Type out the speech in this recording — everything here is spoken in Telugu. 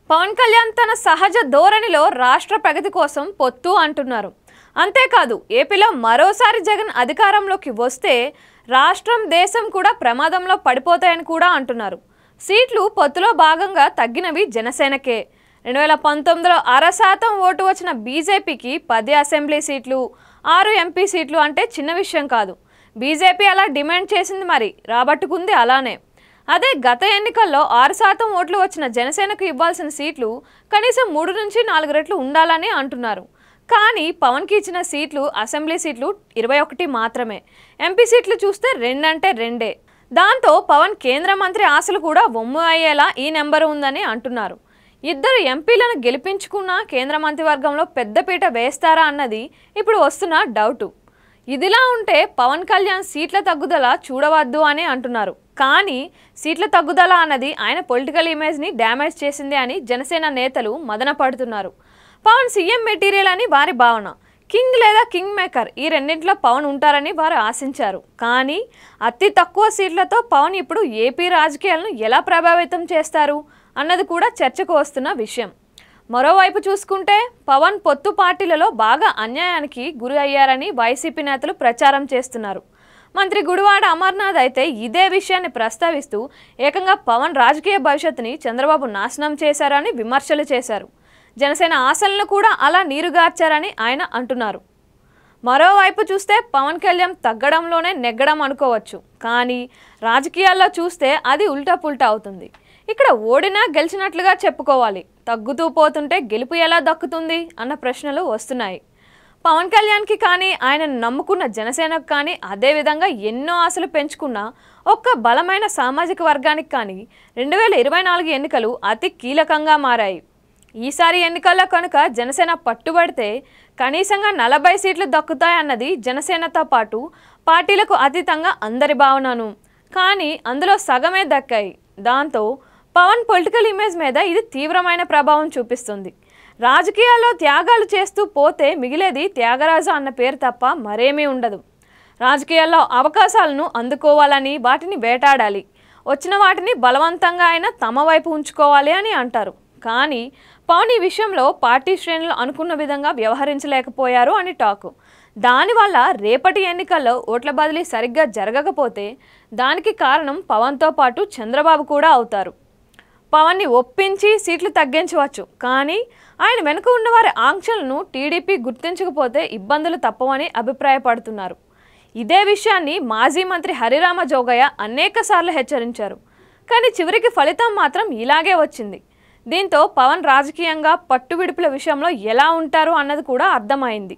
పవన్ కళ్యాణ్ తన సహజ ధోరణిలో రాష్ట్ర ప్రగతి కోసం పొత్తు అంటున్నారు. అంతేకాదు ఏపీలో మరోసారి జగన్ అధికారంలోకి వస్తే రాష్ట్రం దేశం కూడా ప్రమాదంలో పడిపోతాయని కూడా అంటున్నారు. సీట్లు పొత్తులో భాగంగా తగ్గినవి జనసేనకే. 2019లో 6% ఓటు వచ్చిన బీజేపీకి 10 అసెంబ్లీ సీట్లు 6 ఎంపీ సీట్లు అంటే చిన్న విషయం కాదు. బీజేపీ అలా డిమాండ్ చేసింది, మరి రాబట్టుకుంది అలానే. అదే గత ఎన్నికల్లో 6% ఓట్లు వచ్చిన జనసేనకు ఇవ్వాల్సిన సీట్లు కనీసం 3 నుంచి 4 రెట్లు ఉండాలని అంటున్నారు. కానీ పవన్కి ఇచ్చిన సీట్లు అసెంబ్లీ సీట్లు 21 మాత్రమే. ఎంపీ సీట్లు చూస్తే 2 అంటే 2. దాంతో పవన్ కేంద్ర మంత్రి ఆశలు కూడా వమ్ము అయ్యేలా ఈ నెంబర్ ఉందని అంటున్నారు. ఇద్దరు ఎంపీలను గెలిపించుకున్న కేంద్ర మంత్రివర్గంలో పెద్దపీట వేస్తారా అన్నది ఇప్పుడు వస్తున్న డౌటు. ఇదిలా ఉంటే పవన్ కళ్యాణ్ సీట్ల తగ్గుదల చూడవద్దు అని అంటున్నారు. కానీ సీట్ల తగ్గుదల అన్నది ఆయన పొలిటికల్ ఇమేజ్ని డ్యామేజ్ చేసింది అని జనసేన నేతలు మదన పడుతున్నారు. పవన్ సీఎం మెటీరియల్ అని వారి భావన. కింగ్ లేదా కింగ్ మేకర్ ఈ రెండింటిలో పవన్ ఉంటారని వారు ఆశించారు. కానీ అతి తక్కువ సీట్లతో పవన్ ఇప్పుడు ఏపీ రాజకీయాలను ఎలా ప్రభావితం చేస్తారు అన్నది కూడా చర్చకు వస్తున్న విషయం. మరోవైపు చూసుకుంటే పవన్ పొత్తు పార్టీలలో బాగా అన్యాయానికి గురి అయ్యారని వైసీపీ నేతలు ప్రచారం చేస్తున్నారు. మంత్రి గుడివాడ అమర్నాథ్ అయితే ఇదే విషయాన్ని ప్రస్తావిస్తూ ఏకంగా పవన్ రాజకీయ భవిష్యత్తుని చంద్రబాబు నాశనం చేశారని విమర్శలు చేశారు. జనసేన ఆశలను కూడా అలా నీరుగార్చారని ఆయన అంటున్నారు. మరోవైపు చూస్తే పవన్ కళ్యాణ్ తగ్గడంలోనే నెగ్గడం అనుకోవచ్చు. కానీ రాజకీయాల్లో చూస్తే అది ఉల్టా పుల్టా అవుతుంది. ఇక్కడ ఓడినా గెలిచినట్లుగా చెప్పుకోవాలి. తగ్గుతూ పోతుంటే గెలుపు ఎలా దక్కుతుంది అన్న ప్రశ్నలు వస్తున్నాయి. పవన్ కళ్యాణ్కి కానీ ఆయనను నమ్ముకున్న జనసేనకు కానీ అదేవిధంగా ఎన్నో ఆశలు పెంచుకున్న ఒక్క బలమైన సామాజిక వర్గానికి కానీ 2024 ఎన్నికలు అతి కీలకంగా మారాయి. ఈసారి ఎన్నికల్లో కనుక జనసేన పట్టుబడితే కనీసంగా 40 సీట్లు దక్కుతాయన్నది జనసేనతో పాటు పార్టీలకు అతీతంగా అందరి భావనను. కానీ అందులో సగమే దక్కాయి. దాంతో పవన్ పొలిటికల్ ఇమేజ్ మీద ఇది తీవ్రమైన ప్రభావం చూపిస్తుంది. రాజకీయాల్లో త్యాగాలు చేస్తూ పోతే మిగిలేది త్యాగరాజు అన్న పేరు తప్ప మరేమీ ఉండదు. రాజకీయాల్లో అవకాశాలను అందుకోవాలని వాటిని వేటాడాలి. వచ్చిన వాటిని బలవంతంగా అయినా తమ వైపు ఉంచుకోవాలి అని అంటారు. కానీ పవన్ ఈ విషయంలో పార్టీ శ్రేణులు అనుకున్న విధంగా వ్యవహరించలేకపోయారు అని టాకు. దానివల్ల రేపటి ఎన్నికల్లో ఓట్ల బదిలీ సరిగ్గా జరగకపోతే దానికి కారణం పవన్తో పాటు చంద్రబాబు కూడా అవుతారు. పవన్ని ఒప్పించి సీట్లు తగ్గించవచ్చు, కానీ ఆయన వెనుక ఉన్నవారి ఆంక్షలను టీడీపీ గుర్తించకపోతే ఇబ్బందులు తప్పవని అభిప్రాయపడుతున్నారు. ఇదే విషయాన్ని మాజీ మంత్రి హరిరామ జోగయ్య అనేకసార్లు హెచ్చరించారు. కానీ చివరికి ఫలితం మాత్రం ఇలాగే వచ్చింది. దీంతో పవన్ రాజకీయంగా పట్టువిడుపుల విషయంలో ఎలా ఉంటారు అన్నది కూడా అర్థమైంది.